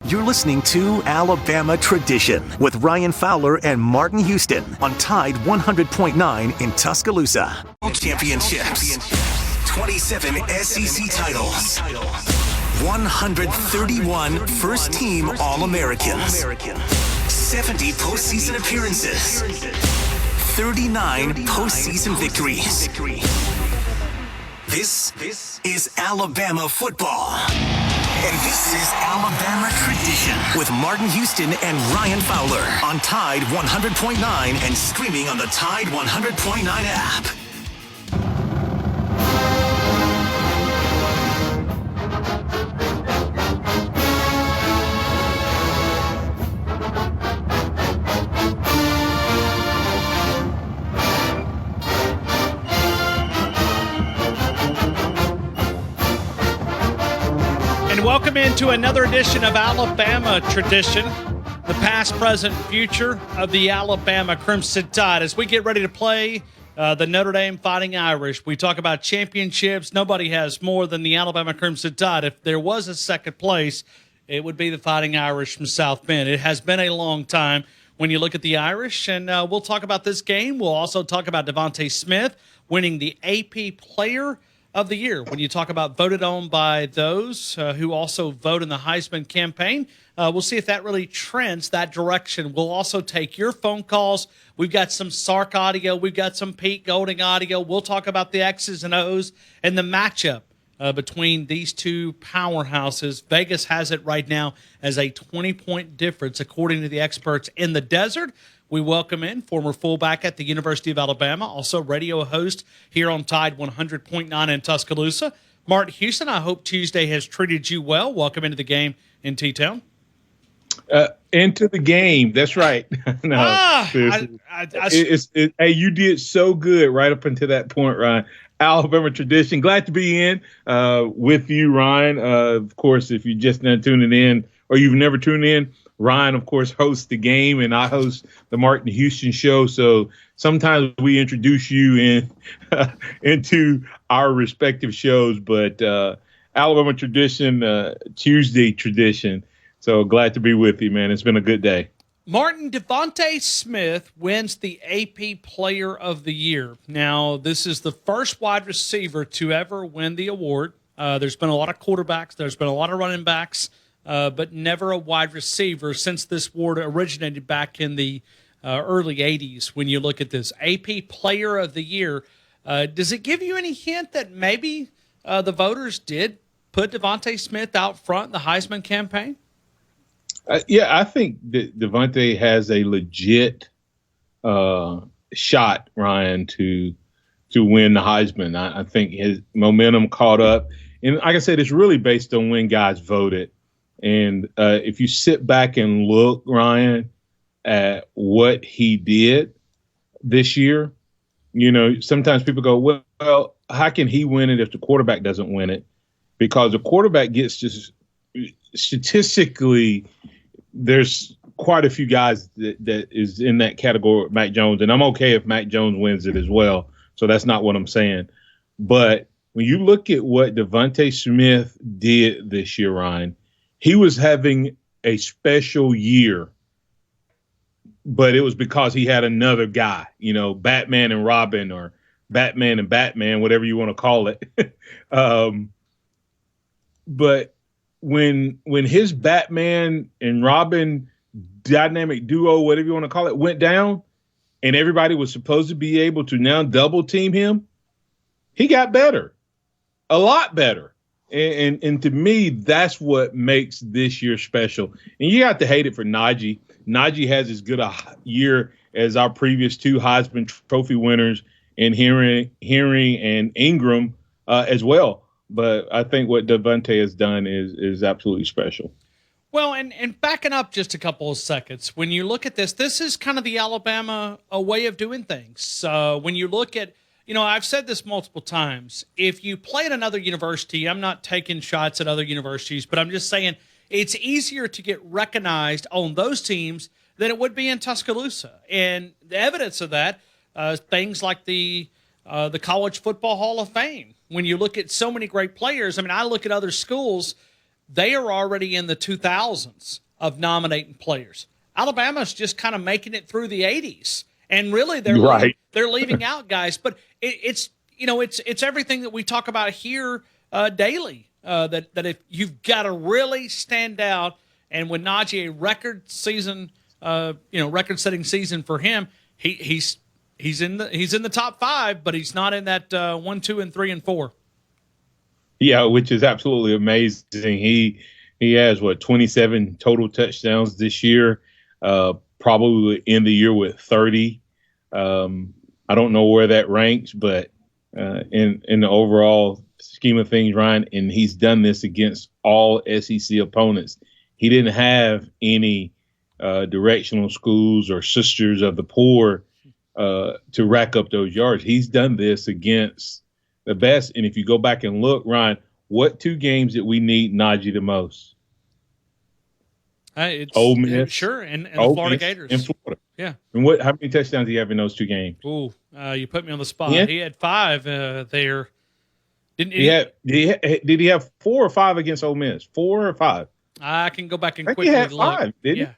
You're listening to Alabama Tradition with Ryan Fowler and Martin Houston on Tide 100.9 in Tuscaloosa. Championships, 27 SEC titles, 131 first-team All-Americans, 70 postseason appearances, 39 postseason victories. This is Alabama football. And this is Alabama Tradition with Martin Houston and Ryan Fowler on Tide 100.9 and streaming on the Tide 100.9 app. Welcome into another edition of Alabama Tradition, the past, present, future of the Alabama Crimson Tide. As we get ready to play the Notre Dame Fighting Irish, we talk about championships. Nobody has more than the Alabama Crimson Tide. If there was a second place, it would be the Fighting Irish from South Bend. It has been a long time when you look at the Irish, and we'll talk about this game. We'll also talk about DeVonta Smith winning the AP Player of the Year. When you talk about voted on by those who also vote in the Heisman campaign, we'll see if that really trends that direction. We'll also take your phone calls. We've got some Sark audio. We've got some Pete Golding audio. We'll talk about the X's and O's and the matchup between these two powerhouses. Vegas has it right now as a 20-point difference, according to the experts in the desert. We welcome in former fullback at the University of Alabama, also radio host here on Tide 100.9 in Tuscaloosa, Martin Houston. I hope Tuesday has treated you well. Welcome into the game in T-Town. Into the game. That's right. Hey, you did so good right up until that point, Ryan. Alabama Tradition. Glad to be in with you, Ryan. Of course, if you're just now tuning in or you've never tuned in, Ryan, of course, hosts the game, and I host the Martin Houston Show. So sometimes we introduce you into our respective shows, but Alabama Tradition, Tuesday Tradition. So glad to be with you, man. It's been a good day. Martin, DeVonta Smith wins the AP Player of the Year. Now, this is the first wide receiver to ever win the award. There's been a lot of quarterbacks. There's been a lot of running backs. But never a wide receiver since this award originated back in the early 80s. When you look at this AP Player of the Year, does it give you any hint that maybe the voters did put DeVonta Smith out front in the Heisman campaign? Yeah, I think that DeVonta has a legit shot, Ryan, to win the Heisman. I think his momentum caught up. And like I said, it's really based on when guys voted. And if you sit back and look, Ryan, at what he did this year, you know, sometimes people go, well, how can he win it if the quarterback doesn't win it? Because the quarterback gets just statistically, there's quite a few guys that is in that category, Mac Jones. And I'm okay if Mac Jones wins it as well. So that's not what I'm saying. But when you look at what DeVonta Smith did this year, Ryan, he was having a special year, but it was because he had another guy, you know, Batman and Robin or Batman and Batman, whatever you want to call it. But when his Batman and Robin dynamic duo, whatever you want to call it, went down and everybody was supposed to be able to now double team him, he got better, a lot better. And to me, that's what makes this year special. And you have to hate it for Najee. Najee has as good a year as our previous two Heisman Trophy winners in Henry and Ingram as well. But I think what DeVonta has done is absolutely special. Well, and backing up just a couple of seconds, when you look at this is kind of the Alabama way of doing things. When you look at, you know, I've said this multiple times. If you play at another university, I'm not taking shots at other universities, but I'm just saying it's easier to get recognized on those teams than it would be in Tuscaloosa. And the evidence of that, things like the College Football Hall of Fame. When you look at so many great players, I mean, I look at other schools, they are already in the 2000s of nominating players. Alabama's just kind of making it through the 80s, and really they're leaving out guys. But it's everything that we talk about here daily. That if you've got to really stand out, and when Najee, a record-setting season for him, he's in the top 5, but he's not in that 1, 2, and 3 and 4. Yeah, which is absolutely amazing. He has 27 total touchdowns this year. Probably end the year with 30. I don't know where that ranks, but in the overall scheme of things, Ryan, and he's done this against all SEC opponents. He didn't have any directional schools or sisters of the poor to rack up those yards. He's done this against the best. And if you go back and look, Ryan, what 2 games did we need Najee the most? Ole Miss, sure, and the Florida Gators. In Florida. Yeah. And how many touchdowns did he have in those 2 games? Ooh, you put me on the spot. Yeah. He had 5 there. Didn't he? Did he have 4 or 5 against Ole Miss? 4 or 5? I can go back and I think quickly he had look. 5, didn't he?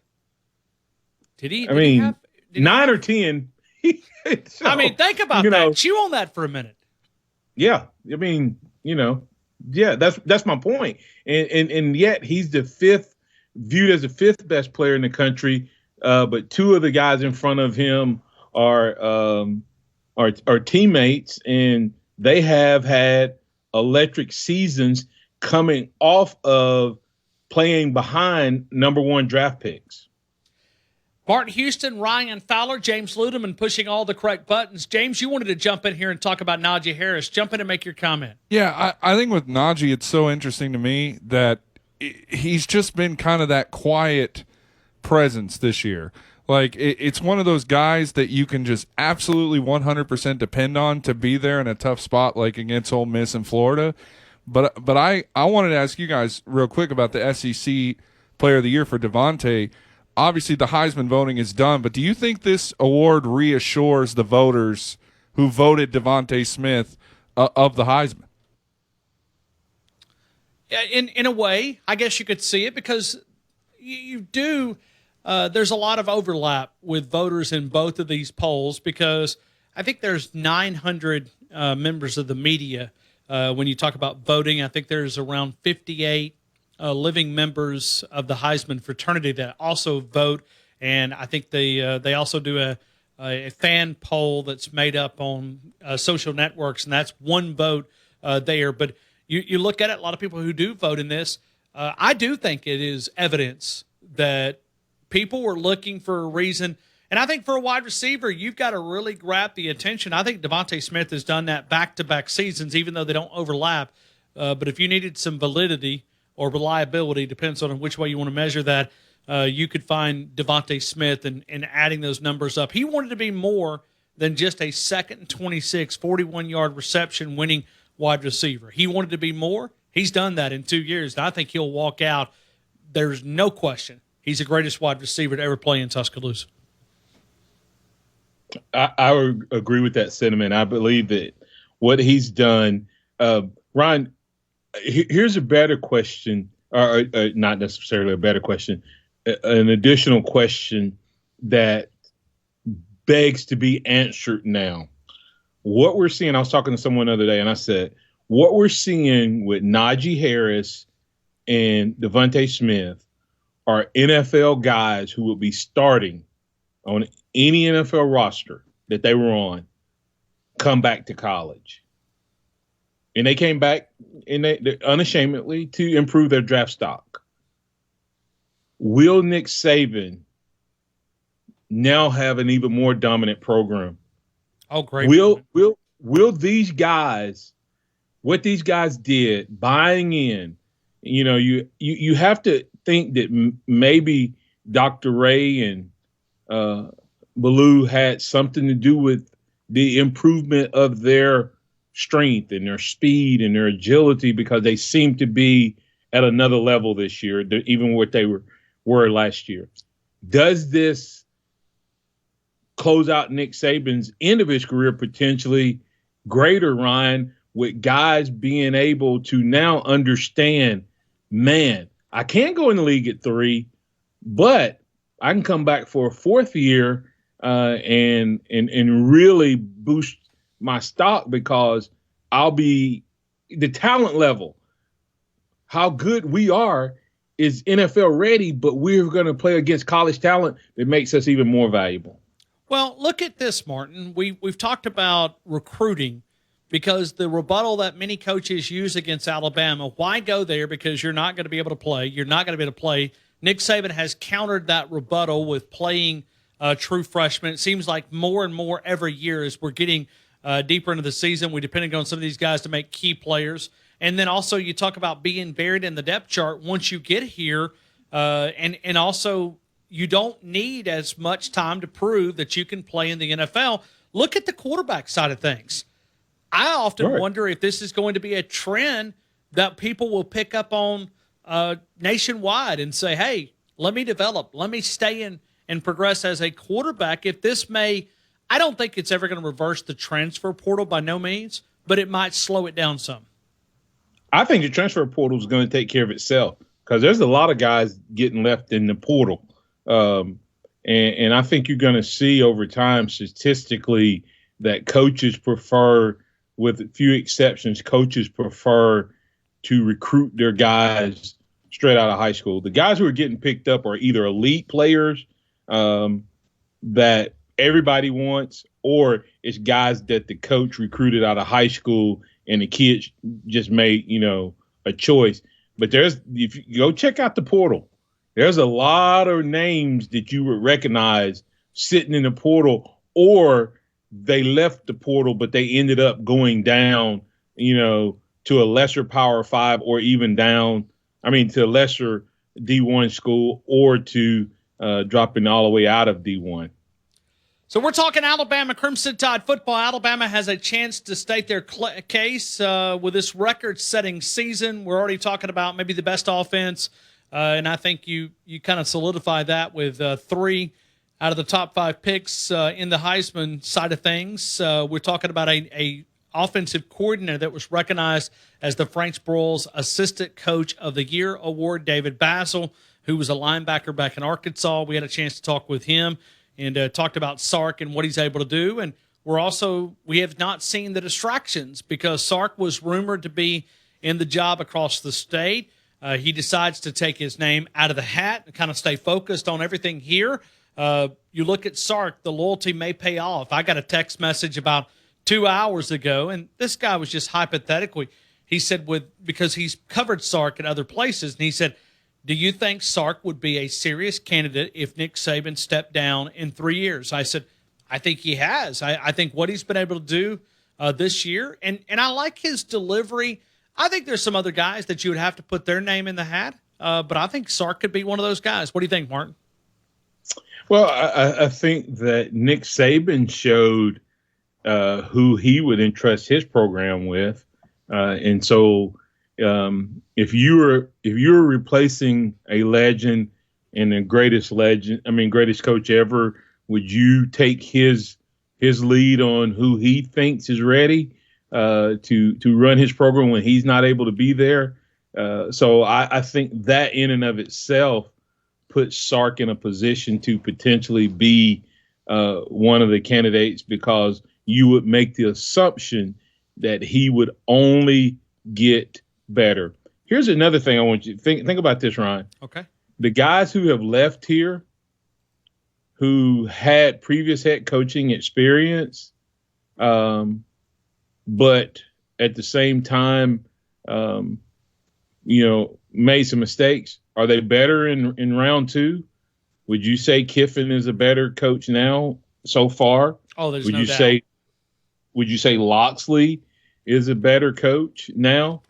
Did he? I mean, 9 or 10. So, think about that. Chew on that for a minute. Yeah. I mean, yeah, that's my point. And yet he's the 5th, viewed as the 5th best player in the country. But 2 of the guys in front of him are teammates, and they have had electric seasons coming off of playing behind number 1 draft picks. Martin Houston, Ryan Fowler, James Ludeman pushing all the correct buttons. James, you wanted to jump in here and talk about Najee Harris. Jump in and make your comment. Yeah, I think with Najee, it's so interesting to me that he's just been kind of that quiet presence this year. Like, it's one of those guys that you can just absolutely 100% depend on to be there in a tough spot like against Ole Miss in Florida. But I wanted to ask you guys real quick about the SEC Player of the Year for Devontae. Obviously, the Heisman voting is done, but do you think this award reassures the voters who voted Devontae Smith of the Heisman? Yeah, in a way, I guess you could see it, because you do. There's a lot of overlap with voters in both of these polls, because I think there's 900 members of the media when you talk about voting. I think there's around 58 living members of the Heisman fraternity that also vote, and I think they also do a fan poll that's made up on social networks, and that's 1 vote there. But you look at it, a lot of people who do vote in this, I do think it is evidence that people were looking for a reason. And I think for a wide receiver, you've got to really grab the attention. I think Devontae Smith has done that back-to-back seasons, even though they don't overlap. But if you needed some validity or reliability, depends on which way you want to measure that, you could find Devontae Smith and adding those numbers up. He wanted to be more than just a 2nd and 26, 41-yard reception winning wide receiver. He wanted to be more. He's done that in 2 years. And I think he'll walk out. There's no question he's the greatest wide receiver to ever play in Tuscaloosa. I would agree with that sentiment. I believe that what he's done, Ryan, here's a better question, or not necessarily a better question, an additional question that begs to be answered now. What we're seeing, I was talking to someone the other day, and I said, what we're seeing with Najee Harris and Devontae Smith are NFL guys who will be starting on any NFL roster that they were on, come back to college. And they came back unashamedly to improve their draft stock. Will Nick Saban now have an even more dominant program? Oh, great. Will these guys, what these guys did, buying in, you have to think that maybe Dr. Ray and Ballou had something to do with the improvement of their strength and their speed and their agility, because they seem to be at another level this year, even what they were last year. Does this close out Nick Saban's end of his career potentially greater, Ryan, with guys being able to now understand man, I can't go in the league at 3, but I can come back for a 4th year and really boost my stock because I'll be the talent level. How good we are is NFL ready, but we're going to play against college talent that makes us even more valuable. Well, look at this, Martin. We've talked about recruiting because the rebuttal that many coaches use against Alabama, why go there? Because you're not going to be able to play. You're not going to be able to play. Nick Saban has countered that rebuttal with playing true freshmen. It seems like more and more every year as we're getting deeper into the season, we're depending on some of these guys to make key players. And then also you talk about being buried in the depth chart once you get here, and also you don't need as much time to prove that you can play in the NFL. Look at the quarterback side of things. I often wonder if this is going to be a trend that people will pick up on nationwide and say, hey, let me develop, let me stay in and progress as a quarterback. If this may, I don't think it's ever going to reverse the transfer portal by no means, but it might slow it down some. I think the transfer portal is going to take care of itself because there's a lot of guys getting left in the portal. And I think you're going to see over time statistically that coaches prefer, with a few exceptions, coaches prefer to recruit their guys straight out of high school. The guys who are getting picked up are either elite players that everybody wants, or it's guys that the coach recruited out of high school and the kids just made, a choice. But if you go check out the portal, there's a lot of names that you would recognize sitting in the portal, or they left the portal, but they ended up going down, to a lesser Power 5 or even down, to a lesser D1 school or to dropping all the way out of D1. So we're talking Alabama Crimson Tide football. Alabama has a chance to state their case with this record-setting season. We're already talking about maybe the best offense, and I think you kind of solidify that with 3 out of the top 5 picks in the Heisman side of things. We're talking about a offensive coordinator that was recognized as the Frank Broyles Assistant Coach of the Year award, David Basil, who was a linebacker back in Arkansas. We had a chance to talk with him and talked about Sark and what he's able to do. And we have not seen the distractions because Sark was rumored to be in the job across the state. He decides to take his name out of the hat and kind of stay focused on everything here. You look at Sark, the loyalty may pay off. I got a text message about 2 hours ago, and this guy was just hypothetically. He said, because he's covered Sark in other places, and he said, do you think Sark would be a serious candidate if Nick Saban stepped down in 3 years? I said, I think he has. I think what he's been able to do this year, and I like his delivery. I think there's some other guys that you would have to put their name in the hat, but I think Sark could be one of those guys. What do you think, Martin? Well, I think that Nick Saban showed who he would entrust his program with, and so if you were replacing a legend and the greatest coach ever, would you take his lead on who he thinks is ready to run his program when he's not able to be there? So I think that in and of itself puts Sark in a position to potentially be one of the candidates, because you would make the assumption that he would only get better. Here's another thing I want you to think about this, Ryan. Okay. The guys who have left here who had previous head coaching experience, but at the same time, made some mistakes. Are they better in round 2? Would you say Kiffin is a better coach now so far? Oh, there's no doubt. Would you say Loxley is a better coach now?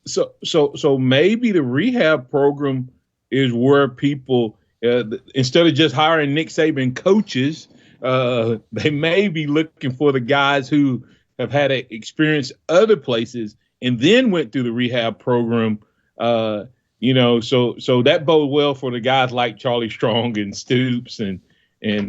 So maybe the rehab program is where people, instead of just hiring Nick Saban coaches, they may be looking for the guys who have had experience other places and then went through the rehab program. So that bodes well for the guys like Charlie Strong and Stoops, and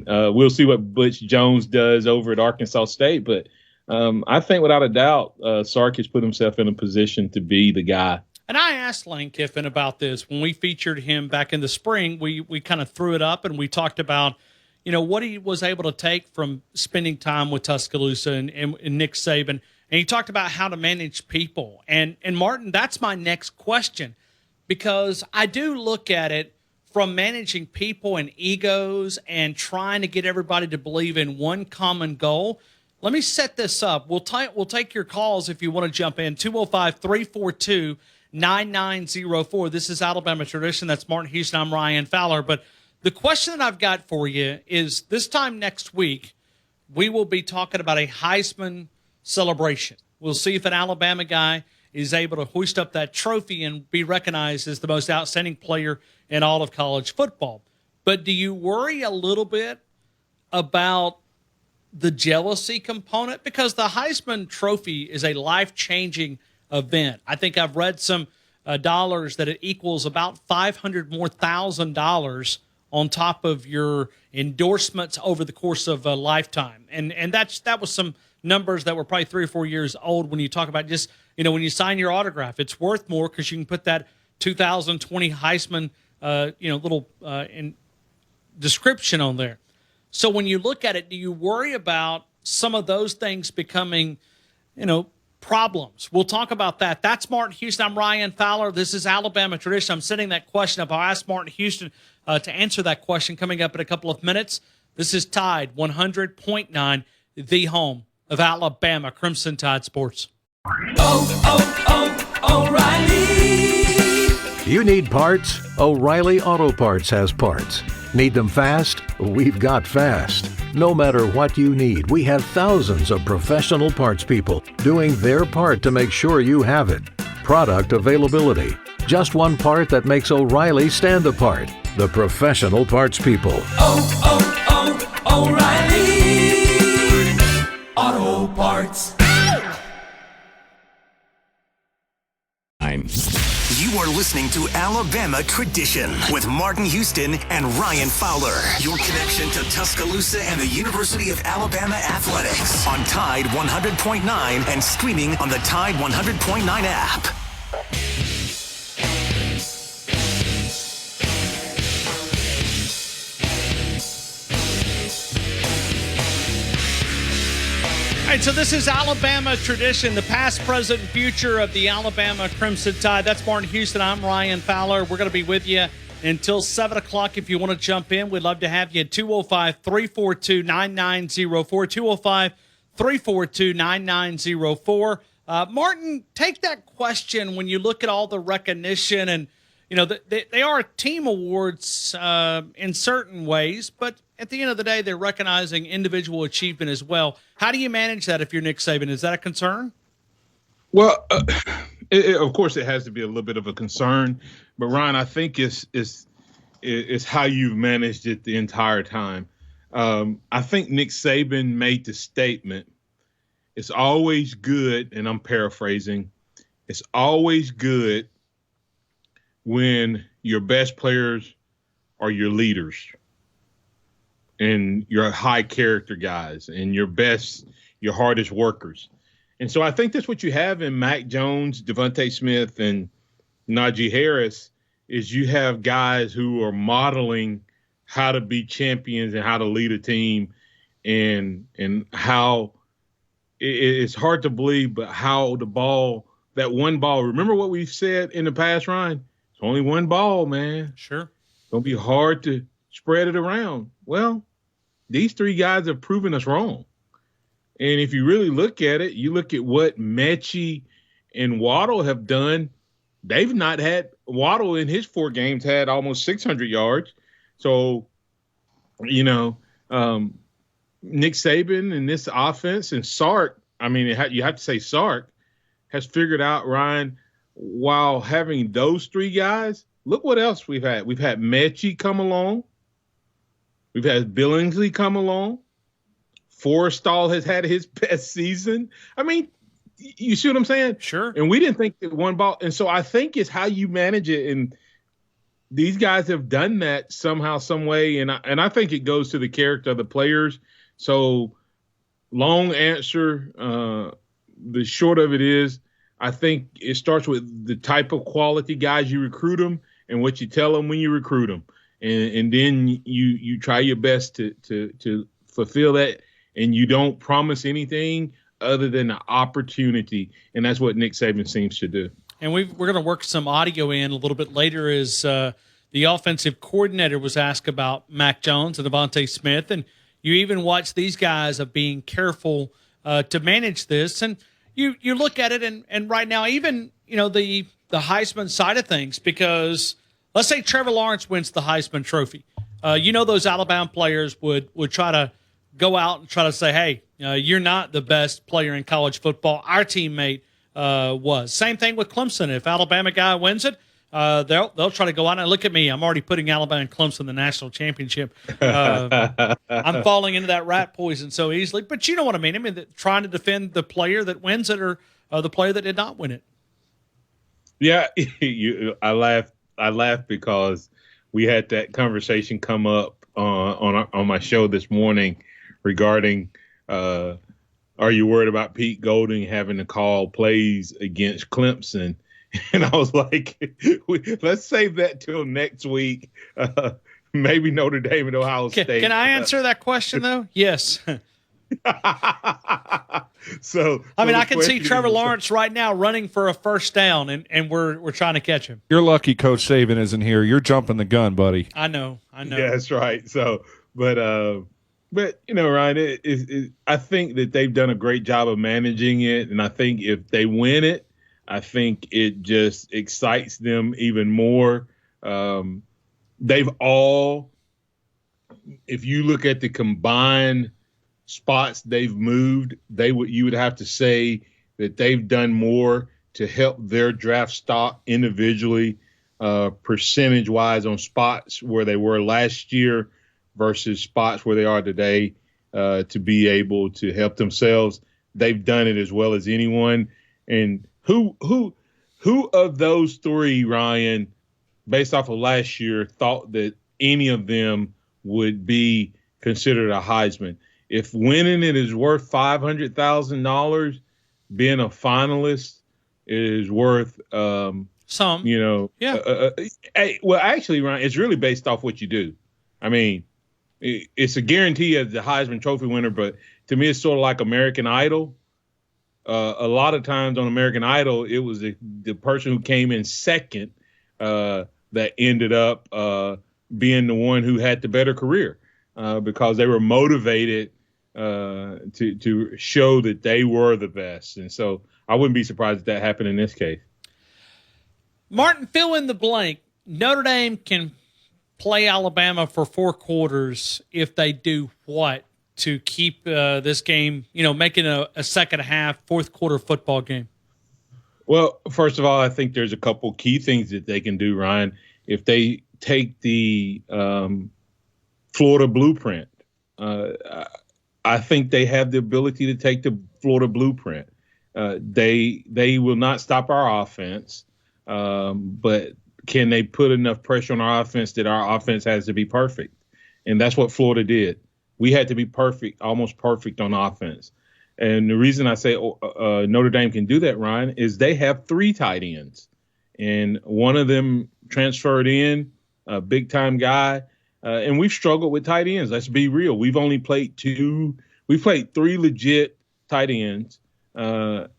we'll see what Butch Jones does over at Arkansas State. But I think without a doubt, Sark has put himself in a position to be the guy. And I asked Lane Kiffin about this when we featured him back in the spring. We kind of threw it up and we talked about, what he was able to take from spending time with Tuscaloosa and Nick Saban. And he talked about how to manage people. And Martin, that's my next question, because I do look at it from managing people and egos and trying to get everybody to believe in one common goal. Let me set this up. We'll take your calls if you want to jump in. 205-342-9904. This is Alabama Tradition. That's Martin Houston. I'm Ryan Fowler. But the question that I've got for you is, this time next week, we will be talking about a Heisman celebration. We'll see if an Alabama guy is able to hoist up that trophy and be recognized as the most outstanding player in all of college football. But do you worry a little bit about the jealousy component? Because the Heisman Trophy is a life-changing event. I think I've read some dollars that it equals about $500,000 on top of your endorsements over the course of a lifetime. And that was some numbers that were probably 3 or 4 years old when you talk about just, when you sign your autograph, it's worth more because you can put that 2020 Heisman, little in description on there. So when you look at it, do you worry about some of those things becoming, problems? We'll talk about that. That's Martin Houston. I'm Ryan Fowler. This is Alabama Tradition. I'm setting that question up. I'll ask Martin Houston to answer that question coming up in a couple of minutes. This is Tide 100.9, the home of Alabama Crimson Tide Sports. O'Reilly. You need parts? O'Reilly Auto Parts has parts. Need them fast? We've got fast. No matter what you need, we have thousands of professional parts people doing their part to make sure you have it. Product availability. Just one part that makes O'Reilly stand apart. The professional parts people. O'Reilly Auto Parts. You are listening to Alabama Tradition with Martin Houston and Ryan Fowler. Your connection to Tuscaloosa and the University of Alabama athletics on Tide 100.9 and streaming on the Tide 100.9 app. All right, so this is Alabama Tradition, the past, present, and future of the Alabama Crimson Tide. That's Martin Houston. I'm Ryan Fowler. We're going to be with you until 7 o'clock. If you want to jump in, we'd love to have you at 205-342-9904, 205-342-9904. Martin, take that question when you look at all the recognition and, they are team awards in certain ways, but at the end of the day, they're recognizing individual achievement as well. How do you manage that if you're Nick Saban? Is that a concern? Well, of course, it has to be a little bit of a concern. But, Ryan, I think it's how you've managed it the entire time. I think Nick Saban made the statement, it's always good, and I'm paraphrasing, it's always good when your best players are your leaders and your high character guys and your hardest workers. And so I think that's what you have in Mac Jones, Devontae Smith, and Najee Harris is you have guys who are modeling how to be champions and how to lead a team and how it's hard to believe, but how that one ball, remember what we've said in the past, Ryan? It's only one ball, man. Sure. It's going to be hard to spread it around. Well, these three guys have proven us wrong. And if you really look at it, you look at what Mechie and Waddle have done. They've not had – Waddle in his 4 games had almost 600 yards. So, Nick Saban and this offense and Sark, you have to say Sark, has figured out, Ryan, while having those 3 guys, look what else we've had. We've had Mechie come along. We've had Billingsley come along. Forrestall has had his best season. You see what I'm saying? Sure. And we didn't think that one ball. And so I think it's how you manage it. And these guys have done that somehow, some way. And I think it goes to the character of the players. So long answer. The short of it is, I think it starts with the type of quality guys you recruit them and what you tell them when you recruit them, and then you try your best to fulfill that, and you don't promise anything other than the opportunity, and that's what Nick Saban seems to do. And we're going to work some audio in a little bit later as the offensive coordinator was asked about Mac Jones and Devontae Smith, and you even watch these guys of being careful to manage this, and you look at it, and right now even the Heisman side of things, because let's say Trevor Lawrence wins the Heisman Trophy, those Alabama players would try to go out and try to say, hey, you're not the best player in college football. Our teammate was. Same thing with Clemson. If Alabama guy wins it, they'll try to go out and look at me. I'm already putting Alabama and Clemson in the national championship. I'm falling into that rat poison so easily. But you know what I mean. I mean, trying to defend the player that wins it or the player that did not win it. Yeah, I laughed because we had that conversation come up on my show this morning regarding are you worried about Pete Golding having to call plays against Clemson? And I was like, let's save that till next week. Maybe Notre Dame and Ohio State. Can I answer that question, though? Yes. So I can see Trevor Lawrence right now running for a first down, and we're trying to catch him. You're lucky Coach Saban isn't here. You're jumping the gun, buddy. I know. Yeah, that's right. So, but Ryan, I think that they've done a great job of managing it, and I think if they win it, I think it just excites them even more. They've all, if you look at the combined spots they've moved, you would have to say that they've done more to help their draft stock individually, percentage-wise on spots where they were last year versus spots where they are today, to be able to help themselves. They've done it as well as anyone. And who of those three, Ryan, based off of last year, thought that any of them would be considered a Heisman? If winning it is worth $500,000, being a finalist is worth some. Yeah. Well, actually, Ryan, it's really based off what you do. I mean, it's a guarantee as the Heisman Trophy winner, but to me, it's sort of like American Idol. A lot of times on American Idol, it was the person who came in second that ended up being the one who had the better career because they were motivated to show that they were the best. And so I wouldn't be surprised if that happened in this case. Martin, fill in the blank. Notre Dame can play Alabama for 4 quarters if they do what to keep this game, making a second half, fourth quarter football game? Well, first of all, I think there's a couple key things that they can do, Ryan. If they take the Florida blueprint, I think they have the ability to take the Florida blueprint. They will not stop our offense, but can they put enough pressure on our offense that our offense has to be perfect? And that's what Florida did. We had to be perfect, almost perfect on offense. And the reason I say Notre Dame can do that, Ryan, is they have 3 tight ends. And one of them transferred in, a big-time guy. And we've struggled with tight ends. Let's be real. We've only played 2. We've played 3 legit tight ends, one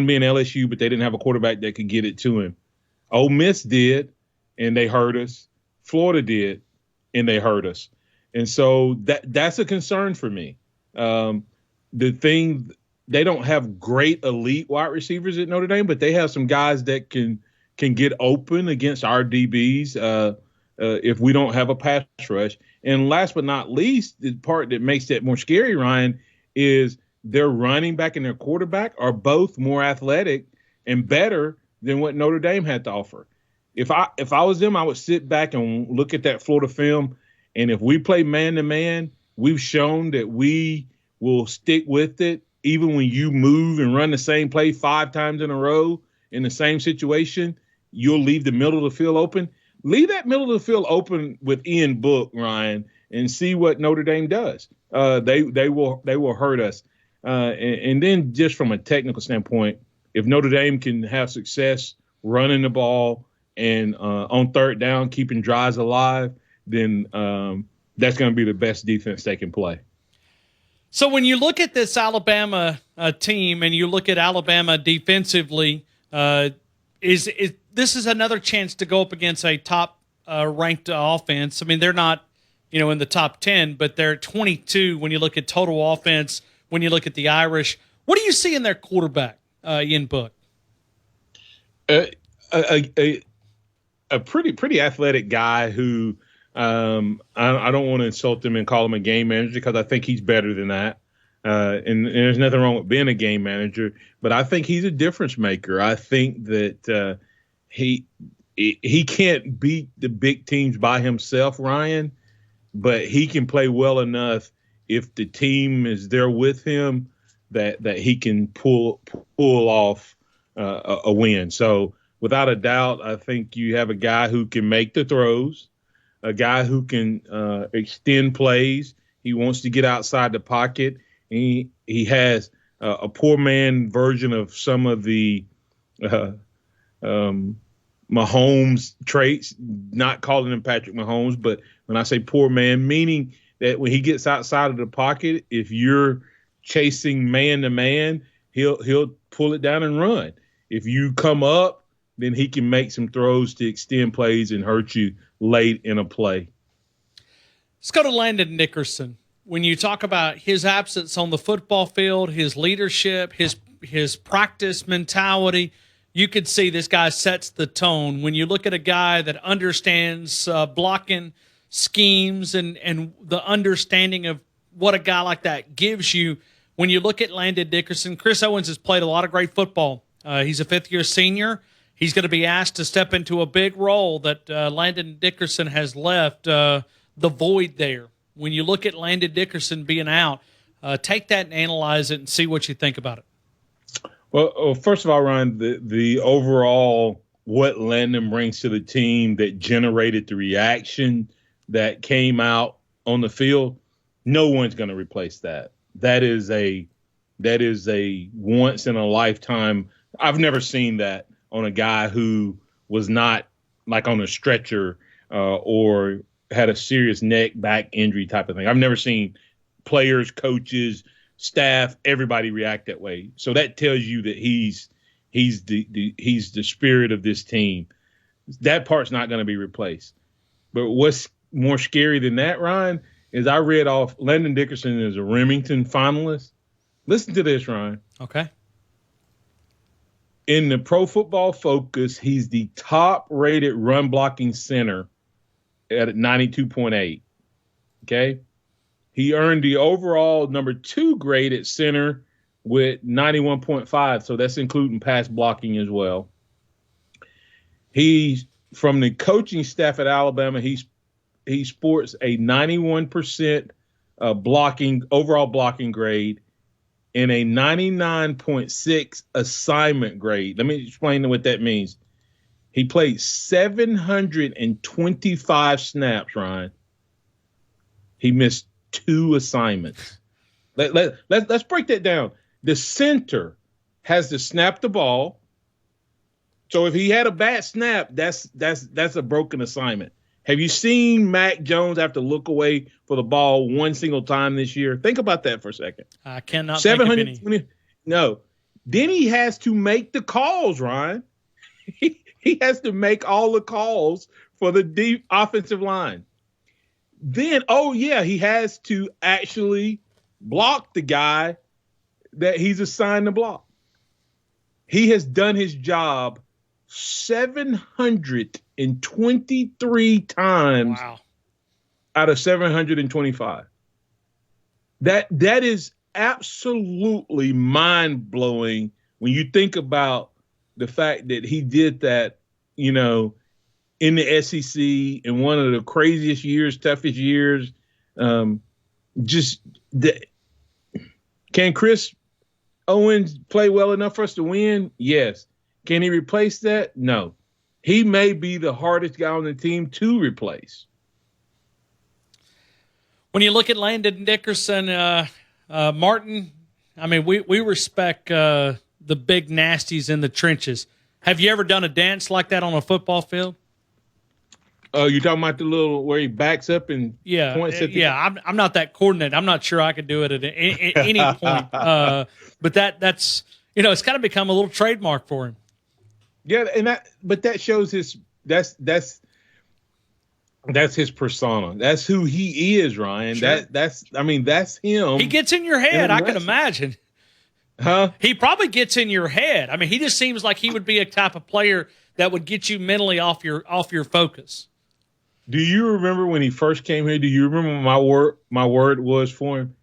being LSU, but they didn't have a quarterback that could get it to him. Ole Miss did, and they hurt us. Florida did, and they hurt us. And so that's a concern for me. The thing, they don't have great elite wide receivers at Notre Dame, but they have some guys that can get open against our DBs if we don't have a pass rush. And last but not least, the part that makes that more scary, Ryan, is their running back and their quarterback are both more athletic and better than what Notre Dame had to offer. If I was them, I would sit back and look at that Florida film. And if we play man-to-man, we've shown that we will stick with it. Even when you move and run the same play 5 times in a row in the same situation, you'll leave the middle of the field open. Leave that middle of the field open with Ian Book, Ryan, and see what Notre Dame does. They will hurt us. And then just from a technical standpoint, if Notre Dame can have success running the ball and on third down, keeping drives alive, then that's going to be the best defense they can play. So when you look at this Alabama team and you look at Alabama defensively, this is another chance to go up against a top ranked offense. I mean, they're not, in the top 10, but they're 22 when you look at total offense, when you look at the Irish. What do you see in their quarterback, Ian Book? A pretty athletic guy who I don't want to insult him and call him a game manager because I think he's better than that. And there's nothing wrong with being a game manager, but I think he's a difference maker. I think that he can't beat the big teams by himself, Ryan, but he can play well enough if the team is there with him that he can pull off a win. So without a doubt, I think you have a guy who can make the throws, a guy who can extend plays. He wants to get outside the pocket. He has a poor man version of some of the Mahomes traits, not calling him Patrick Mahomes, but when I say poor man, meaning that when he gets outside of the pocket, if you're chasing man to man, he'll pull it down and run. If you come up, then he can make some throws to extend plays and hurt you late in a play. Let's go to Landon Dickerson. When you talk about his absence on the football field, his leadership, his practice mentality, you could see this guy sets the tone. When you look at a guy that understands blocking schemes and the understanding of what a guy like that gives you, when you look at Landon Dickerson, Chris Owens has played a lot of great football. He's a fifth-year senior. He's going to be asked to step into a big role that Landon Dickerson has left the void there. When you look at Landon Dickerson being out, take that and analyze it and see what you think about it. Well, first of all, Ryan, the overall what Landon brings to the team that generated the reaction that came out on the field, no one's going to replace that. That is a once in a lifetime. I've never seen that on a guy who was not like on a stretcher or had a serious neck, back injury type of thing. I've never seen players, coaches, staff, everybody react that way. So that tells you that he's the spirit of this team. That part's not going to be replaced. But what's more scary than that, Ryan, is I read off Landon Dickerson is a Remington finalist. Listen to this, Ryan. Okay. In the Pro Football Focus, he's the top-rated run-blocking center at 92.8. Okay? He earned the overall number 2 grade at center with 91.5, so that's including pass blocking as well. He's from the coaching staff at Alabama, he sports a 91% overall blocking grade and a 99.6 assignment grade. Let me explain what that means. He played 725 snaps, Ryan. He missed 2 assignments. Let's break that down. The center has to snap the ball. So if he had a bad snap, that's a broken assignment. Have you seen Mac Jones have to look away for the ball one single time this year? Think about that for a second. I cannot think of any. No. Then he has to make the calls, Ryan. He has to make all the calls for the deep offensive line. Then, he has to actually block the guy that he's assigned to block. He has done his job 723 times out of 725. That is absolutely mind-blowing when you think about the fact that he did that, in the SEC in one of the craziest years, toughest years. Can Chris Owens play well enough for us to win? Yes. Can he replace that? No. He may be the hardest guy on the team to replace. When you look at Landon Dickerson, Martin, I mean, we respect the big nasties in the trenches. Have you ever done a dance like that on a football field? Oh, you talking about the little where he backs up and Yeah, points at the I'm not that coordinated. I'm not sure I could do it at any point. But that's it's kind of become a little trademark for him. Yeah, but that shows that's his persona. That's who he is, Ryan. Sure. That's him. He gets in your head, I can imagine. Huh? He probably gets in your head. I mean, he just seems like he would be a type of player that would get you mentally off your focus. Do you remember when he first came here? Do you remember my word was for him?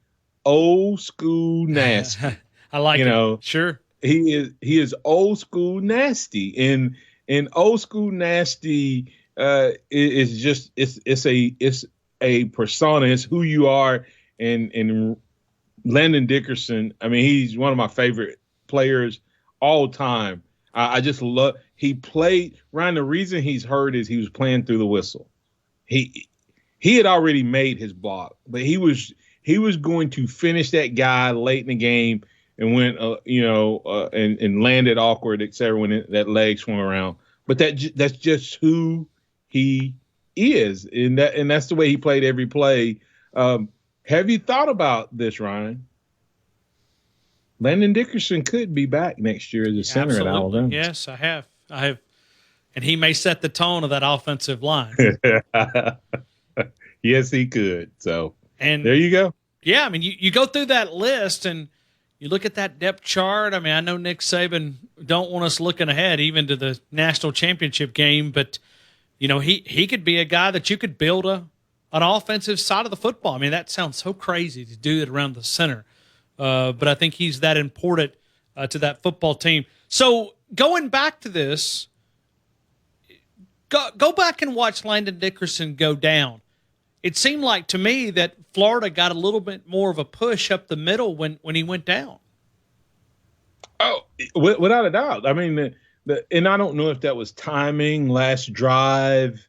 Old school nasty. I like it. Sure. He is old school nasty. And old school nasty is just it's a persona. It's who you are. And Landon Dickerson, I mean, he's one of my favorite players all time. I just love he played Ryan. The reason he's hurt is he was playing through the whistle. He had already made his block, but he was going to finish that guy late in the game and went and landed awkward, etc. when that leg swung around. But that's just who he is, and that's the way he played every play. Have you thought about this, Ryan? Landon Dickerson could be back next year as a center Absolutely. at Alabama. Yes, I have. And he may set the tone of that offensive line. Yes, he could. So and there you go. Yeah, I mean, you go through that list and you look at that depth chart. I mean, I know Nick Saban don't want us looking ahead even to the national championship game, but he could be a guy that you could build an offensive side of the football. I mean, that sounds so crazy to do it around the center, but I think he's that important to that football team. So going back to this, go back and watch Landon Dickerson go down. It seemed like to me that Florida got a little bit more of a push up the middle when he went down. Oh, without a doubt. I mean, and I don't know if that was timing, last drive,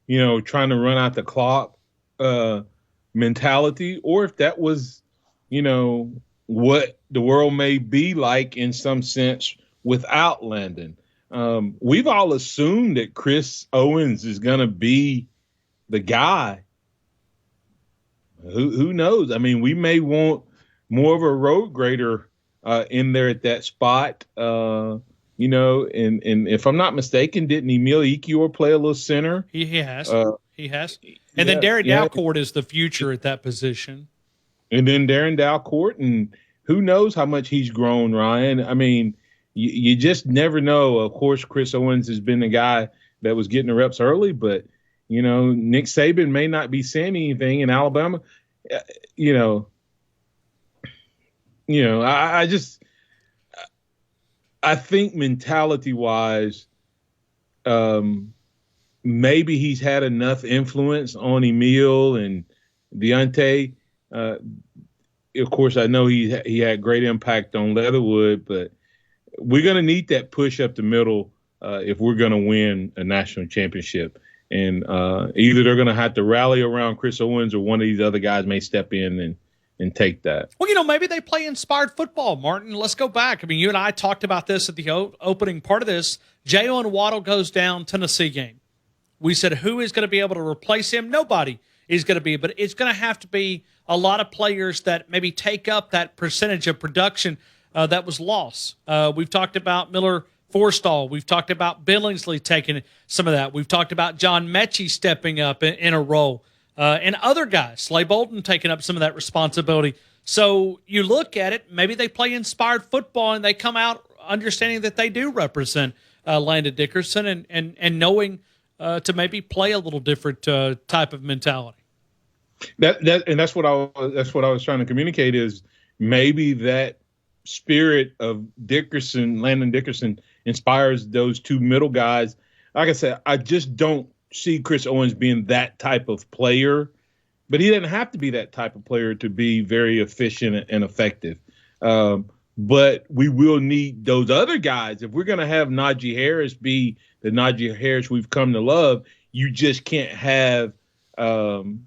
trying to run out the clock mentality, or if that was, what the world may be like in some sense without Landon. We've all assumed that Chris Owens is going to be the guy. Who knows? I mean, we may want more of a road grader in there at that spot. And if I'm not mistaken, didn't Emil Ekiyor play a little center? He has. He has. And then Darren Dalcourt is the future at that position. And then Darren Dalcourt, and who knows how much he's grown, Ryan. I mean, you just never know. Of course, Chris Owens has been the guy that was getting the reps early, but Nick Saban may not be saying anything in Alabama. I think mentality-wise, maybe he's had enough influence on Emil and Deontay. Of course, I know he had great impact on Leatherwood, but we're going to need that push up the middle if we're going to win a national championship. And either they're going to have to rally around Chris Owens or one of these other guys may step in and take that. Well, maybe they play inspired football, Martin. Let's go back. I mean, you and I talked about this at the opening part of this. Jalen Waddle goes down Tennessee game. We said, who is going to be able to replace him? Nobody is going to be, but it's going to have to be a lot of players that maybe take up that percentage of production that was lost. We've talked about Miller Forstall. We've talked about Billingsley taking some of that. We've talked about John Mechie stepping up in a role, and other guys, Slay Bolden taking up some of that responsibility. So you look at it, maybe they play inspired football and they come out understanding that they do represent Landon Dickerson and knowing to maybe play a little different type of mentality. That's what I was trying to communicate is maybe that spirit of Landon Dickerson inspires those two middle guys. Like I said, I just don't see Chris Owens being that type of player, but he doesn't have to be that type of player to be very efficient and effective. But we will need those other guys. If we're going to have Najee Harris be the Najee Harris we've come to love, you just can't have the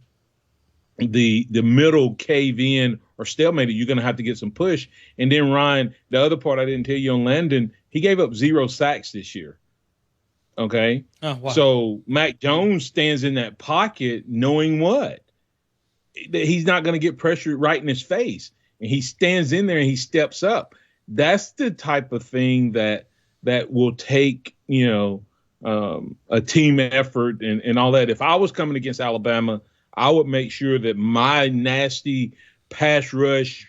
middle cave in or stalemated, you're going to have to get some push. And then Ryan, the other part I didn't tell you on Landon, he gave up 0 sacks this year. Okay. Oh, wow. So Mac Jones stands in that pocket knowing what? That he's not going to get pressured right in his face. And he stands in there and he steps up. That's the type of thing that will take, a team effort and all that. If I was coming against Alabama, I would make sure that my nasty pass rush,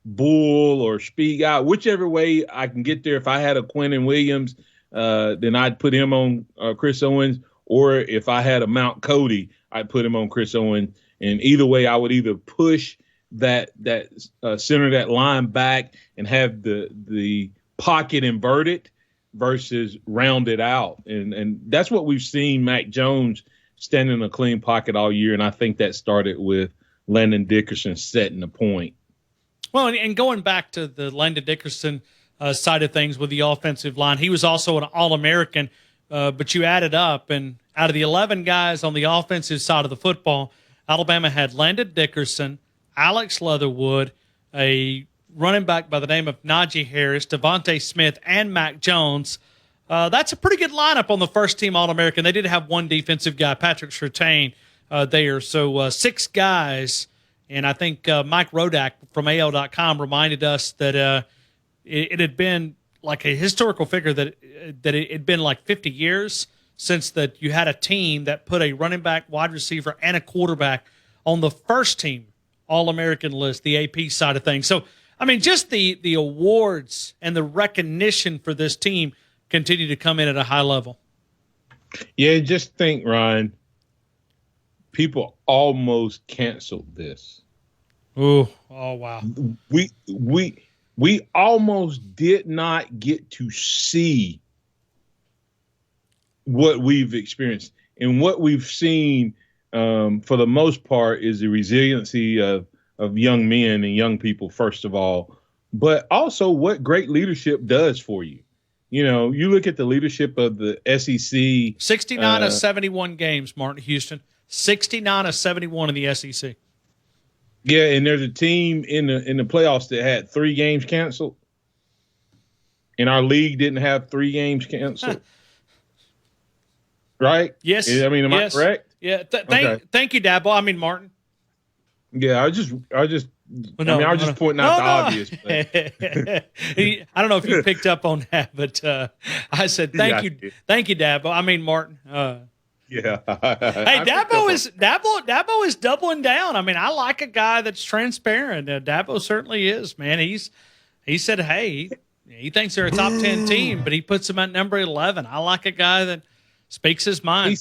bull or speed out, whichever way I can get there. If I had a Quentin Williams, then I'd put him on Chris Owens. Or if I had a Mount Cody, I'd put him on Chris Owens. And either way, I would either push that center that line back and have the pocket inverted versus rounded out. And that's what we've seen Mac Jones stand in a clean pocket all year. And I think that started with Landon Dickerson setting the point. Well, and going back to the Landon Dickerson side of things with the offensive line, he was also an All-American, but you added up, and out of the 11 guys on the offensive side of the football, Alabama had Landon Dickerson, Alex Leatherwood, a running back by the name of Najee Harris, Devontae Smith, and Mac Jones. That's a pretty good lineup on the first-team All-American. They did have one defensive guy, Patrick Surtain, there. So 6 guys, and I think Mike Rodak from AL.com reminded us that it had been like a historical figure that it had been like 50 years since that you had a team that put a running back, wide receiver, and a quarterback on the first-team All-American list, the AP side of things. So, I mean, just the awards and the recognition for this team continue to come in at a high level. Yeah, just think, Ryan, people almost canceled this. Oh, wow. We almost did not get to see what we've experienced. And what we've seen, for the most part, is the resiliency of young men and young people, first of all, but also what great leadership does for you. You look at the leadership of the SEC. 69 of 71 games, Martin Houston. 69 of 71 in the SEC. Yeah, and there's a team in the playoffs that had 3 games canceled. And our league didn't have 3 games canceled. Right? Yes. I mean, am I correct? Yeah. Thank you, Dabo. I mean, Martin. Yeah, I was just pointing out the obvious. But. I don't know if you picked up on that, but I said thank you, Dabo. I mean, Martin. Yeah. Hey, Dabo is doubling down. I mean, I like a guy that's transparent. Dabo certainly is, man. He said, hey, he thinks they're a top 10 team, but he puts them at number 11. I like a guy that speaks his mind.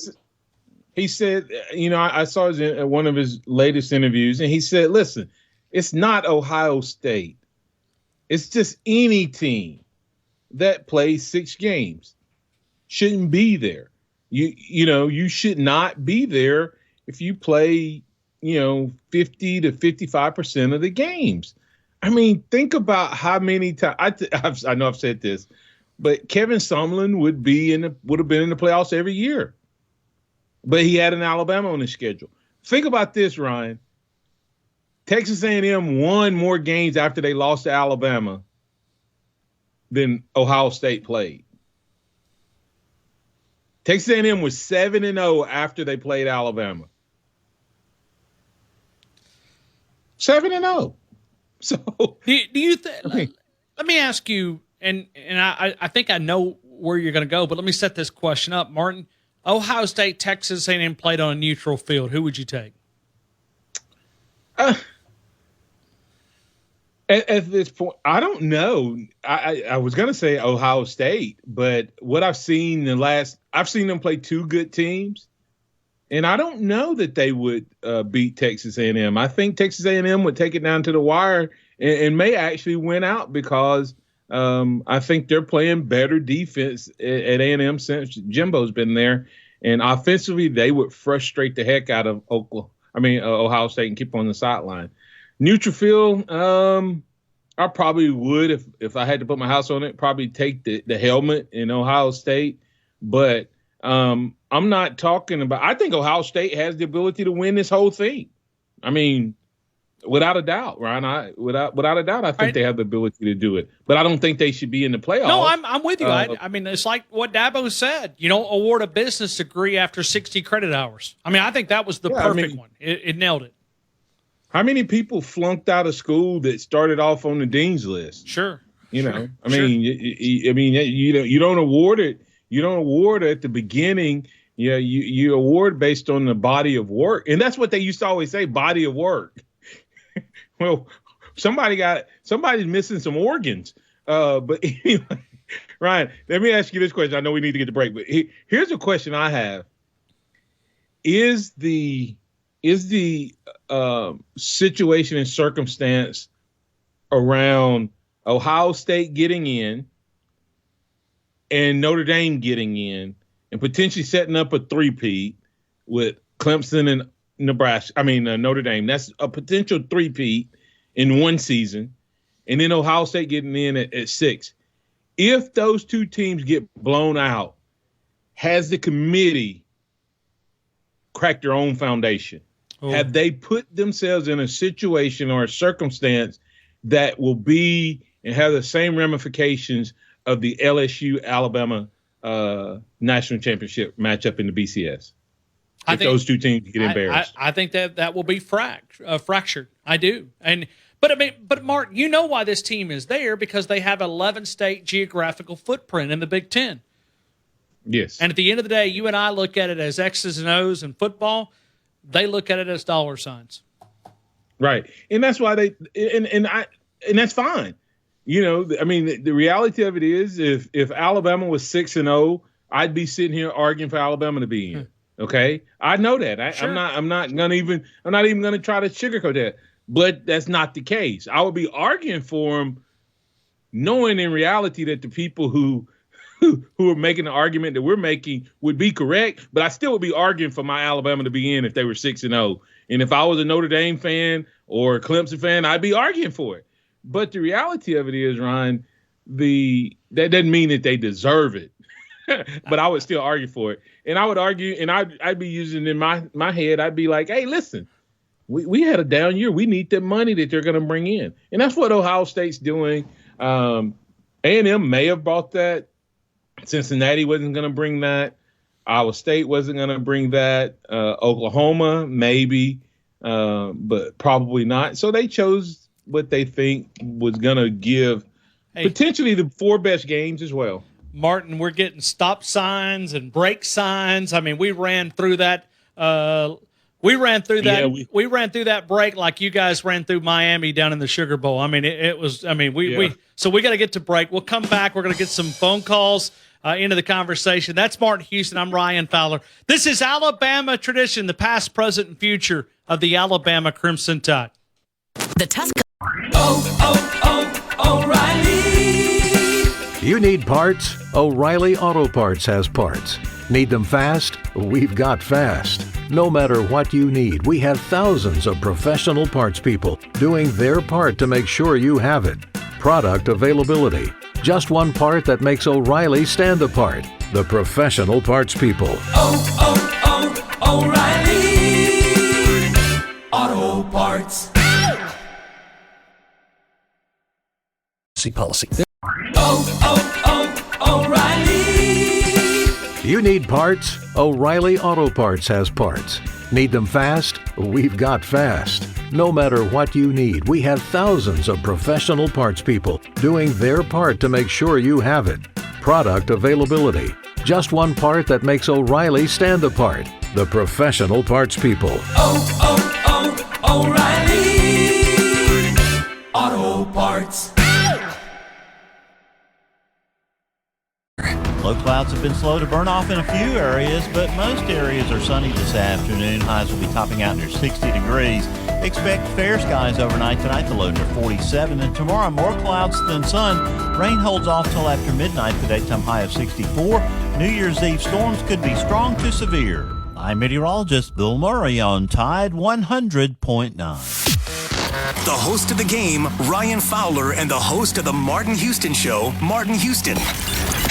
He said, I saw one of his latest interviews, and he said, listen, it's not Ohio State. It's just any team that plays 6 games shouldn't be there. You should not be there if you play, 50 to 55% of the games. I mean, think about how many times I know I've said this, but Kevin Sumlin would have been in the playoffs every year. But he had an Alabama on his schedule. Think about this, Ryan. Texas A&M won more games after they lost to Alabama than Ohio State played. Texas A&M was 7-0 after they played Alabama. 7-0. So do you think? Let me ask you, and I think I know where you're going to go, but let me set this question up, Martin. Ohio State, Texas A&M played on a neutral field. Who would you take? At this point, I don't know. I was going to say Ohio State, but what I've seen I've seen them play 2 good teams, and I don't know that they would beat Texas A&M. I think Texas A&M would take it down to the wire and may actually win out because I think they're playing better defense at A&M since Jimbo's been there, and offensively they would frustrate the heck out of Ohio State and keep on the sideline. Neutral field, I probably would if I had to put my house on it. Probably take the helmet in Ohio State, but I'm not talking about. I think Ohio State has the ability to win this whole thing. I mean, Without a doubt, Ryan. Without a doubt, I think they have the ability to do it. But I don't think they should be in the playoffs. No, I'm with you. I mean, it's like what Dabo said. Award a business degree after 60 credit hours. I mean, I think that was the perfect one. It nailed it. How many people flunked out of school that started off on the dean's list? Sure. You don't award it. You don't award it at the beginning. Yeah, you award based on the body of work, and that's what they used to always say: body of work. Well, somebody's missing some organs. But anyway, Ryan, let me ask you this question. I know we need to get the break, but here's a question I have: Is the situation and circumstance around Ohio State getting in and Notre Dame getting in and potentially setting up a three-peat with Clemson and Notre Dame. That's a potential three-peat in one season. And then Ohio State getting in at 6. If those two teams get blown out, has the committee cracked their own foundation? Oh. Have they put themselves in a situation or a circumstance that will be and have the same ramifications of the LSU-Alabama national championship matchup in the BCS? If those two teams get embarrassed, I think that will be fractured. I do, but Mark, you know why this team is there, because they have 11-state geographical footprint in the Big Ten. Yes, and at the end of the day, you and I look at it as X's and O's in football. They look at it as dollar signs. Right, and that's why and that's fine. The reality of it is, if Alabama was 6-0, I'd be sitting here arguing for Alabama to be in. Okay, I know that. Sure. I'm not even gonna try to sugarcoat that. But that's not the case. I would be arguing for them, knowing in reality that the people who are making the argument that we're making would be correct. But I still would be arguing for my Alabama to be in if they were 6-0. And if I was a Notre Dame fan or a Clemson fan, I'd be arguing for it. But the reality of it is, Ryan, that doesn't mean that they deserve it. But I would still argue for it. And I would argue, and I'd be using in my head, I'd be like, hey, listen, we had a down year. We need the money that they're going to bring in. And that's what Ohio State's doing. A&M may have brought that. Cincinnati wasn't going to bring that. Iowa State wasn't going to bring that. Oklahoma, maybe, but probably not. So they chose what they think was going to give potentially the 4 best games as well. Martin, we're getting stop signs and break signs. I mean, we ran through that. We ran through that break like you guys ran through Miami down in the Sugar Bowl. I mean, it was. I mean, So we got to get to break. We'll come back. We're going to get some phone calls into the conversation. That's Martin Houston. I'm Ryan Fowler. This is Alabama Tradition, the past, present, and future of the Alabama Crimson Tide. The Tuscany. O'Reilly. You need parts? O'Reilly Auto Parts has parts. Need them fast? We've got fast. No matter what you need, we have thousands of professional parts people doing their part to make sure you have it. Product availability. Just one part that makes O'Reilly stand apart. The professional parts people. O'Reilly Auto Parts. See policy. O'Reilly. You need parts? O'Reilly Auto Parts has parts. Need them fast? We've got fast. No matter what you need, we have thousands of professional parts people doing their part to make sure you have it. Product availability. Just one part that makes O'Reilly stand apart. The professional parts people. O'Reilly Auto Parts. Low clouds have been slow to burn off in a few areas, but most areas are sunny this afternoon. Highs will be topping out near 60 degrees. Expect fair skies overnight tonight, the low near 47. And tomorrow, more clouds than sun. Rain holds off till after midnight, the daytime high of 64. New Year's Eve storms could be strong to severe. I'm meteorologist Bill Murray on Tide 100.9. The host of the game, Ryan Fowler, and the host of the Martin Houston Show, Martin Houston.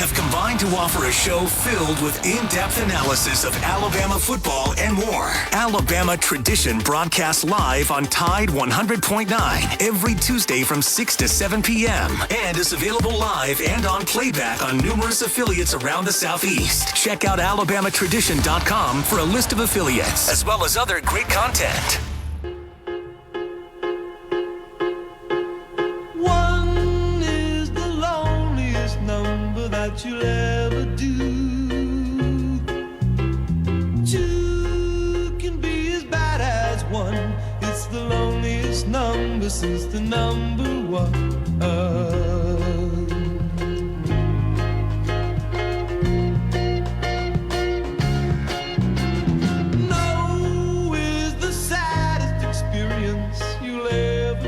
have combined to offer a show filled with in-depth analysis of Alabama football and more. Alabama Tradition broadcasts live on Tide 100.9 every Tuesday from 6 to 7 p.m. and is available live and on playback on numerous affiliates around the Southeast. Check out alabamatradition.com for a list of affiliates, as well as other great content. One is the loneliest number that you'll ever do. Two can be as bad as one. It's the loneliest number since the number one.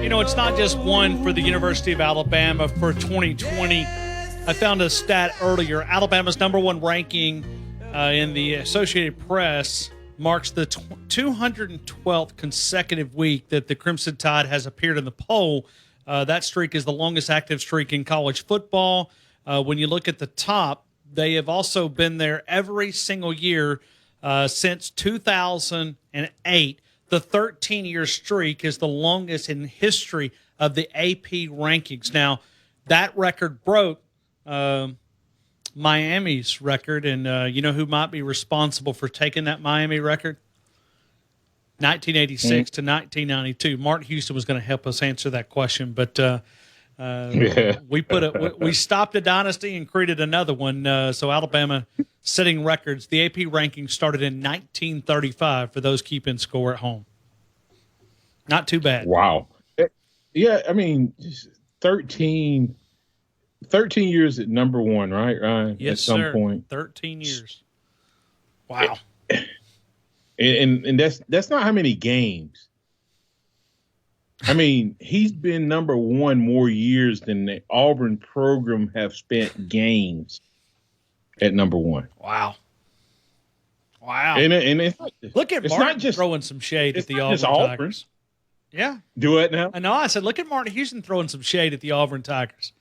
You know, it's not just one for the University of Alabama for 2020. I found a stat earlier. Alabama's number one ranking in the Associated Press marks the 212th consecutive week that the Crimson Tide has appeared in the poll. That streak is the longest active streak in college football. When you look at the top, they have also been there every single year since 2008. The 13-year streak is the longest in history of the AP rankings. Now, that record broke Miami's record, and you know who might be responsible for taking that Miami record? 1986 to 1992. Martin Houston was going to help us answer that question, but we stopped a dynasty and created another one. So Alabama setting records. The AP rankings started in 1935 for those keeping score at home. Not too bad. Wow. Yeah, I mean, 13 years at number one, right, Ryan? Yes, at some sir. point. 13 years. Wow. And that's not how many games. I mean, he's been number one more years than the Auburn program have spent games at number one. Wow. And it's look at it's Martin not just throwing some shade at the Auburn Tigers. Yeah. Do it now. I know. I said, look at Martin Houston throwing some shade at the Auburn Tigers.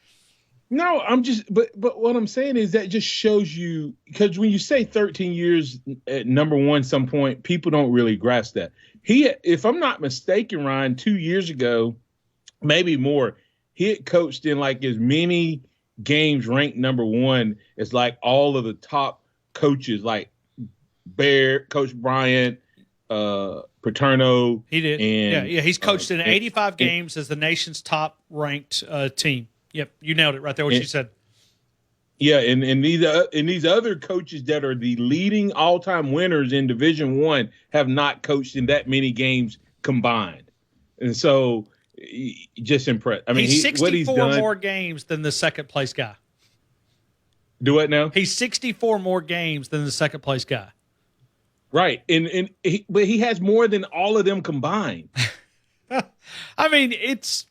No, but what I'm saying is that just shows you, because when you say 13 years at number one, some point, people don't really grasp that. If I'm not mistaken, Ryan, 2 years ago, maybe more, he had coached in like as many games ranked number one as like all of the top coaches, like Coach Bryant, Paterno. He did. And, yeah. He's coached in 85 games as the nation's top ranked team. Yep, you nailed it right there. What you said. Yeah, and these other coaches that are the leading all-time winners in Division I have not coached in that many games combined, and so just impressed. I mean, he's 64 what he's done, more games than the second place guy. Do what now? He's 64 more games than the second place guy. Right, but he has more than all of them combined. I mean, it's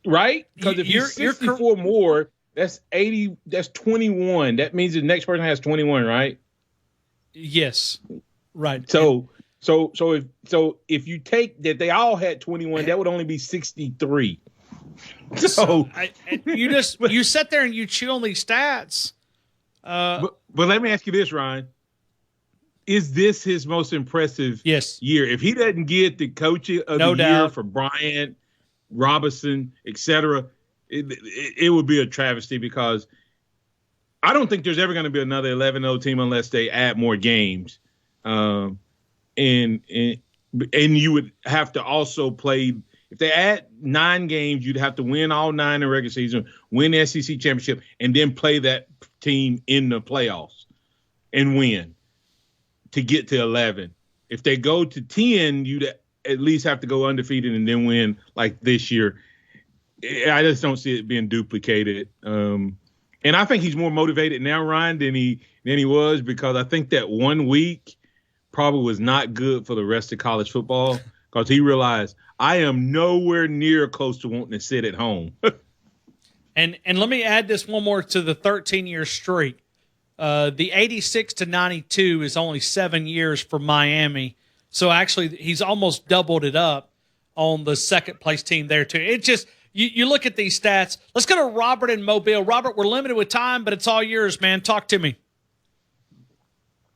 right, because if you're 64 more, that's 80. That's 21. That means the next person has 21, right? Yes, right. So if you take that, they all had 21. That would only be 63. So you sit there and you chew on these stats. But let me ask you this, Ryan. Is this his most impressive year? If he doesn't get the coach of the year for Bryant, Robinson, etc., it would be a travesty, because I don't think there's ever going to be another 11-0 team unless they add more games. And you would have to also play, if they add 9 games, you'd have to win all 9 in the regular season, win the SEC championship, and then play that team in the playoffs and win to get to 11. If they go to 10, you'd at least have to go undefeated and then win like this year. I just don't see it being duplicated. And I think he's more motivated now, Ryan, than he was, because I think that 1 week probably was not good for the rest of college football, because he realized, I am nowhere near close to wanting to sit at home. And let me add this one more to the 13-year streak. The 86 to 92 is only 7 years for Miami. So actually, he's almost doubled it up on the second place team there too. It just you look at these stats. Let's go to Robert in Mobile. Robert, we're limited with time, but it's all yours, man. Talk to me.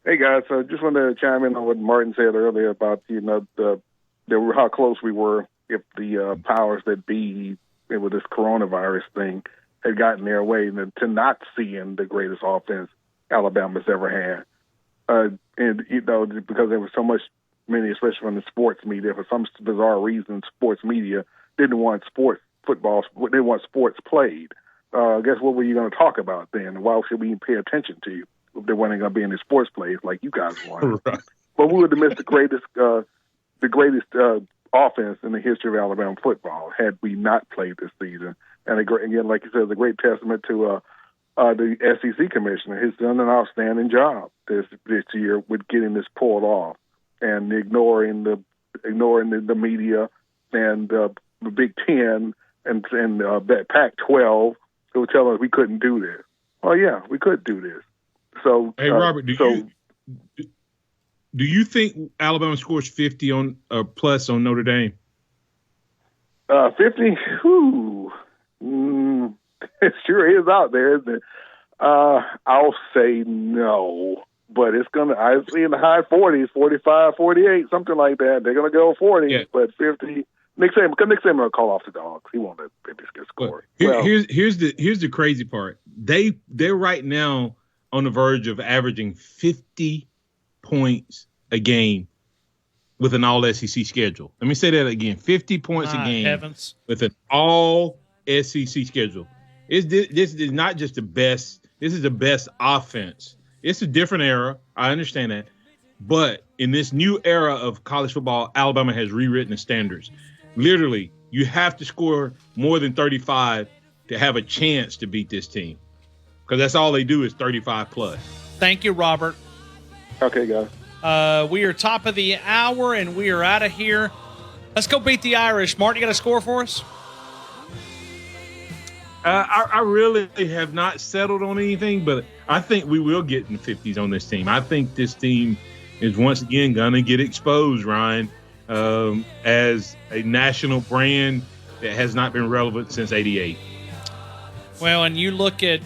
Hey guys, so just wanted to chime in on what Martin said earlier about how close we were if the powers that be with this coronavirus thing had gotten their way to not seeing the greatest offense Alabama's ever had, and because there was so many, especially from the sports media, for some bizarre reason, sports media didn't want sports played. I guess what were you going to talk about then? Why should we even pay attention to you? If they weren't going to be in the sports plays like you guys wanted. Right. But we would have missed the greatest offense in the history of Alabama football had we not played this season. And again, like you said, it's a great testament to the SEC commissioner. He's done an outstanding job this year with getting this pulled off and ignoring the media and the Big Ten and that Pac-12 who were telling us we couldn't do this. Oh yeah, we could do this. So, hey Robert, do you think Alabama scores 50 on plus on Notre Dame? 50? It sure is out there, isn't it? I'll say no, but it's I see in the high 40s, 45, 48, something like that. They're gonna go 40, yeah. But 50. Nick Saban will call off the dogs. He won't let 50 get scored. Here's the crazy part. They're right now on the verge of averaging 50 points a game with an all-SEC schedule. Let me say that again. 50 points a game with an all-SEC schedule. This is not just the best. This is the best offense. It's a different era. I understand that. But in this new era of college football, Alabama has rewritten the standards. Literally, you have to score more than 35 to have a chance to beat this team. Because that's all they do is 35 plus. Thank you, Robert. Okay, guys. We are top of the hour, and we are out of here. Let's go beat the Irish. Martin, you got a score for us? I really have not settled on anything, but I think we will get in the 50s on this team. I think this team is once again going to get exposed, Ryan, as a national brand that has not been relevant since '88. Well, and you look at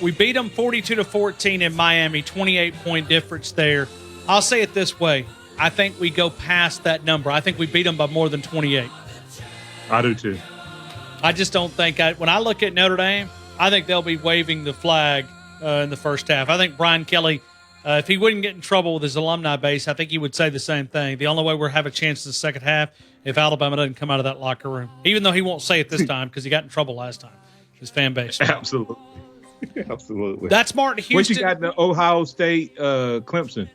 we beat them 42-14 in Miami, 28-point difference there. I'll say it this way. I think we go past that number. I think we beat them by more than 28. I do too. I just don't think when I look at Notre Dame, I think they'll be waving the flag in the first half. I think Brian Kelly, if he wouldn't get in trouble with his alumni base, I think he would say the same thing. The only way we'll have a chance in the second half if Alabama doesn't come out of that locker room, even though he won't say it this time because he got in trouble last time, his fan base. Absolutely. Absolutely. That's Martin Houston. What you got in the Ohio State, Clemson?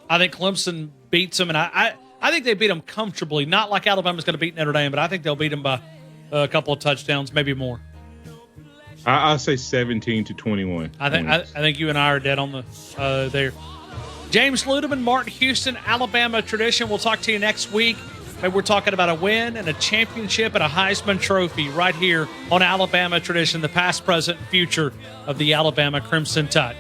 I think Clemson beats them, and I think they beat them comfortably. Not like Alabama's going to beat Notre Dame, but I think they'll beat them by a couple of touchdowns, maybe more. I'll say 17-21. I think you and I are dead on the there. James Ludeman, Martin Houston, Alabama Tradition. We'll talk to you next week. Maybe we're talking about a win and a championship and a Heisman Trophy right here on Alabama Tradition, the past, present, and future of the Alabama Crimson Tide.